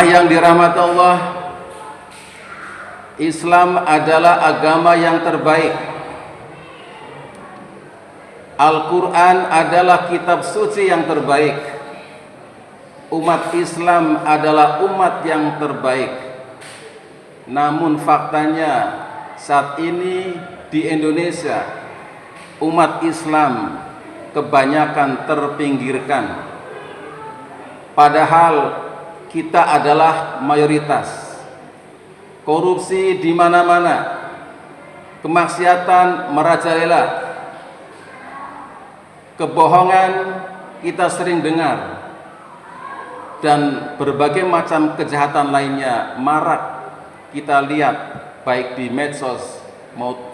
yang dirahmati Allah, Islam adalah agama yang terbaik. Al-Quran adalah kitab suci yang terbaik. Umat Islam adalah umat yang terbaik. Namun faktanya saat ini di Indonesia umat Islam kebanyakan terpinggirkan. Padahal kita adalah mayoritas. Korupsi di mana-mana, kemaksiatan merajalela, kebohongan kita sering dengar, dan berbagai macam kejahatan lainnya marak kita lihat baik di medsos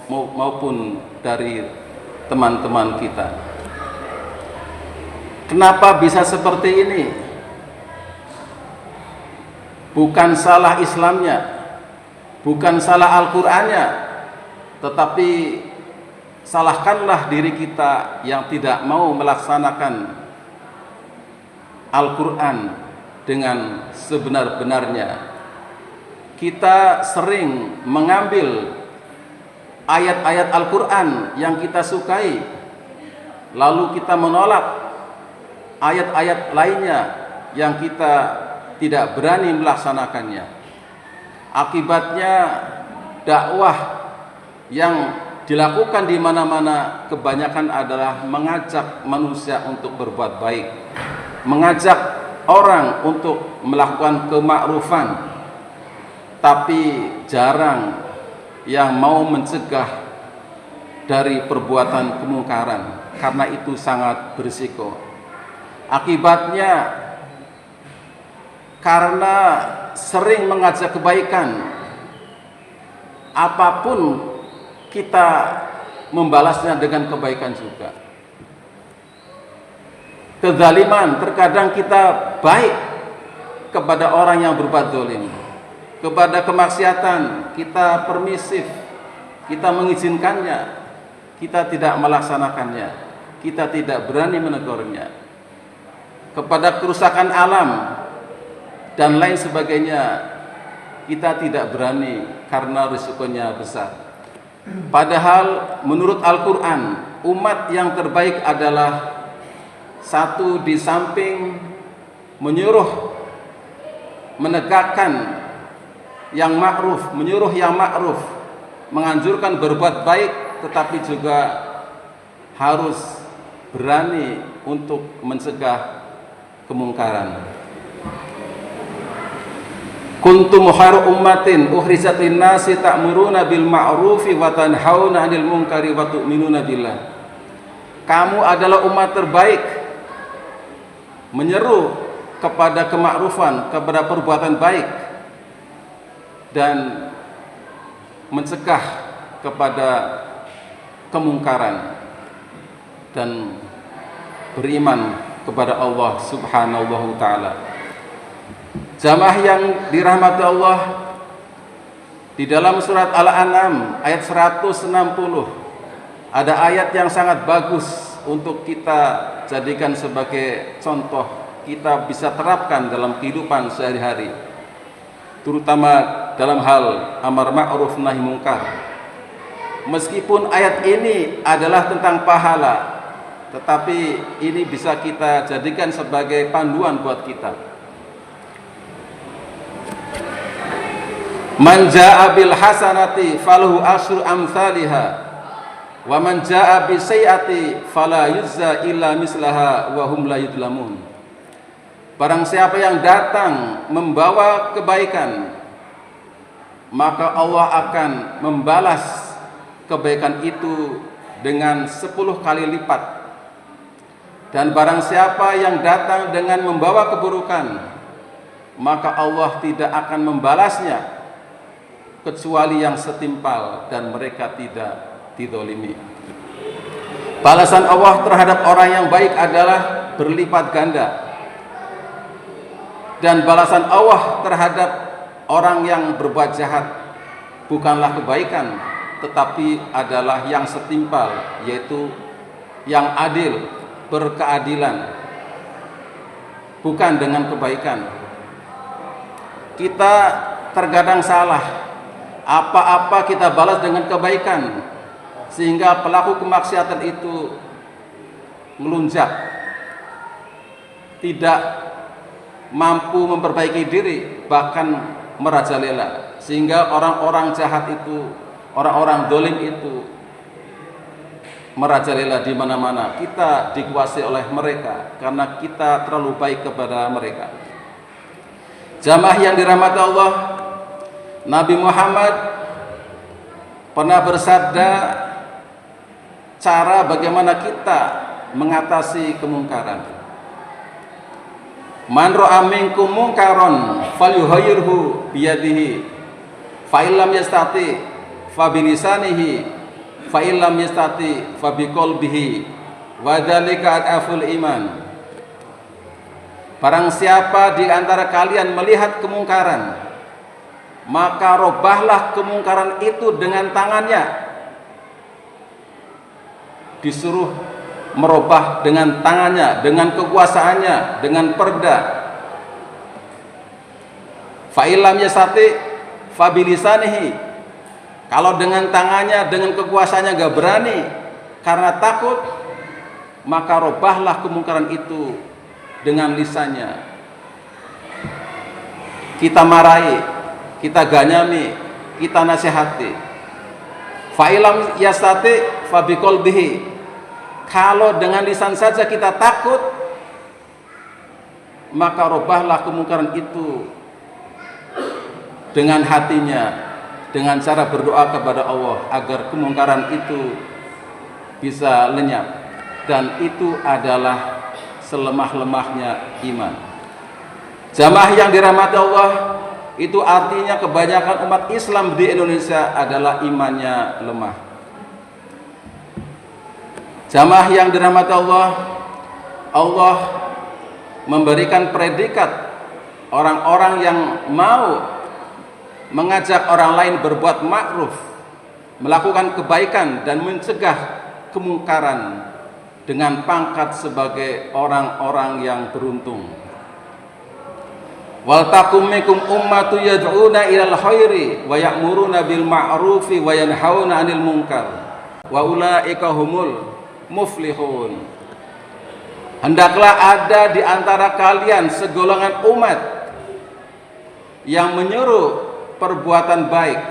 maupun dari teman-teman kita. Kenapa bisa seperti ini? Bukan salah Islamnya, bukan salah Al-Qur'annya, tetapi salahkanlah diri kita yang tidak mau melaksanakan Al-Qur'an dengan sebenar-benarnya. Kita sering mengambil ayat-ayat Al-Qur'an yang kita sukai, lalu kita menolak ayat-ayat lainnya yang kita tidak berani melaksanakannya. Akibatnya dakwah yang dilakukan di mana-mana kebanyakan adalah mengajak manusia untuk berbuat baik, mengajak orang untuk melakukan kemakrufan, tapi jarang yang mau mencegah dari perbuatan kemungkaran, karena itu sangat berisiko. Akibatnya karena sering mengajak kebaikan, apapun kita membalasnya dengan kebaikan juga. Kezaliman, terkadang kita baik kepada orang yang berbuat zalim, kepada kemaksiatan kita permisif, kita mengizinkannya, kita tidak melaksanakannya, kita tidak berani menegurnya. Kepada kerusakan alam dan lain sebagainya, kita tidak berani karena risikonya besar. Padahal menurut Al-Quran, umat yang terbaik adalah satu, di samping menyuruh menegakkan yang ma'ruf, menyuruh yang ma'ruf, menganjurkan berbuat baik, tetapi juga harus berani untuk mencegah kemungkaran. Kuntum khairu ummatin ukhrijat lin-nasi ta'muruna bil ma'rufi wa tanhauna 'anil munkari wa tu'minuna billah. Kamu adalah umat terbaik, menyeru kepada kemakrufan, kepada perbuatan baik, dan mencegah kepada kemungkaran, dan beriman kepada Allah Subhanahu wa ta'ala. Jamaah yang dirahmati Allah, di dalam surat Al-An'am ayat 160 ada ayat yang sangat bagus untuk kita jadikan sebagai contoh, kita bisa terapkan dalam kehidupan sehari-hari, terutama dalam hal amar ma'ruf nahi mungkar. Meskipun ayat ini adalah tentang pahala, tetapi ini bisa kita jadikan sebagai panduan buat kita. Man jaa'a bil hasanati falahu asyru amsalihha wa man jaa'a bis sayyi'ati fala yujza illa mislaha wa hum la yudlamun. Barang siapa yang datang membawa kebaikan, maka Allah akan membalas kebaikan itu dengan 10 kali lipat. Dan barang siapa yang datang dengan membawa keburukan, maka Allah tidak akan membalasnya kecuali yang setimpal, dan mereka tidak dizalimi. Balasan Allah terhadap orang yang baik adalah berlipat ganda, dan balasan Allah terhadap orang yang berbuat jahat bukanlah kebaikan, tetapi adalah yang setimpal, yaitu yang adil, berkeadilan, bukan dengan kebaikan. kita terkadang salah. Apa-apa kita balas dengan kebaikan, sehingga pelaku kemaksiatan itu melunjak, tidak mampu memperbaiki diri, bahkan merajalela, sehingga orang-orang jahat itu, orang-orang dolim itu merajalela di mana-mana. Kita dikuasai oleh mereka karena kita terlalu baik kepada mereka. Jamaah yang dirahmati Allah, Nabi Muhammad pernah bersabda cara bagaimana kita mengatasi kemungkaran. Man ra'a minkum munkaron falyughayyirhu biyadihi, fa illam yastati fa bilisanihi, fa illam yastati fa biqalbihi, wa dzalika adaful iman. Barang siapa di antara kalian melihat kemungkaran, maka robahlah kemungkaran itu dengan tangannya. Disuruh merubah dengan tangannya, dengan kekuasaannya, dengan perda. Fa illam yastati fa bilisanihi. Kalau dengan tangannya, dengan kekuasaannya gak berani karena takut, maka robahlah kemungkaran itu dengan lisannya. Kita marahi, kita ganyami, kita nasihati. Fa illam yastati fa biqalbihi. Kalau dengan lisan saja kita takut, maka robahlah kemungkaran itu dengan hatinya, dengan cara berdoa kepada Allah agar kemungkaran itu bisa lenyap. Dan itu adalah selemah-lemahnya iman. Jamaah yang dirahmati Allah, itu artinya kebanyakan umat Islam di Indonesia adalah imannya lemah. Jamaah yang dirahmati Allah, Allah memberikan predikat orang-orang yang mau mengajak orang lain berbuat ma'ruf, melakukan kebaikan dan mencegah kemungkaran dengan pangkat sebagai orang-orang yang beruntung. Wal takum minkum ummatu yad'una ilal khairi wa ya'muruna bil ma'rufi wa yanhauna 'anil munkar wa ulaika humul muflihun. Hendaklah ada di antara kalian segolongan umat yang menyuruh perbuatan baik